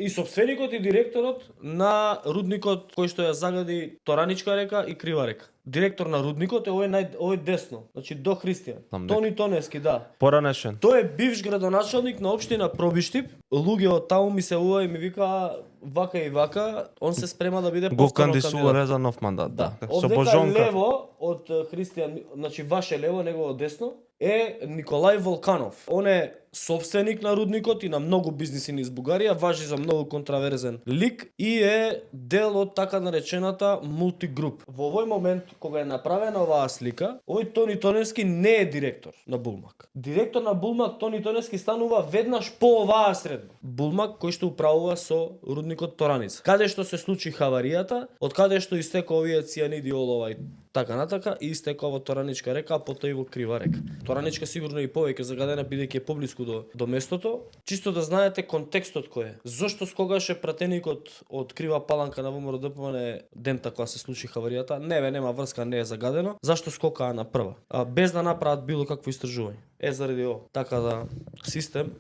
и собственикот и директорот на рудникот кој што ја загади Тораничка река и Крива река. Директор на рудникот е овој десно, значи до Христијан. Тони Тоневски, да. Поранешен. Тој е бивш градоначалник на општина Пробиштип. Луѓе од таму ми се ува и ми вика вака и вака, он се спрема да биде Го повторно кандидатира за нов мандат. Да. Со Одека Божонка. лево од Христијан, значи ваше лево, негово десно, е Николај Волканов. Он е собственик на рудникот и на многу бизниси низ Бугарија, важи за многу контраверзен лик и е дел од така наречената мултигруп. Во овој момент, кога е направена оваа слика, овој Тони Тоневски не е директор на Булмак. Директор на Булмак Тони Тоневски станува веднаш по оваа средба. Булмак кој што управува со рудникот Тораница. Каде што се случи хаваријата, од каде што истека овие цијаниди, олова и така натака, и истека во Тораничка река, а потоа и во Крива река. Тораничка сигурно и повеќе загадена бидејќи е поблиску до местото. Чисто да знаете контекстот кој е. Зошто скогаш е пратеникот од Крива Паланка на ВМРО-ДПМН дента кога се случи хаваријата? Нема врска, не е загадено. Зашто скокаа на прва? Без да направат било какво истражување. Заради ово. Така да систем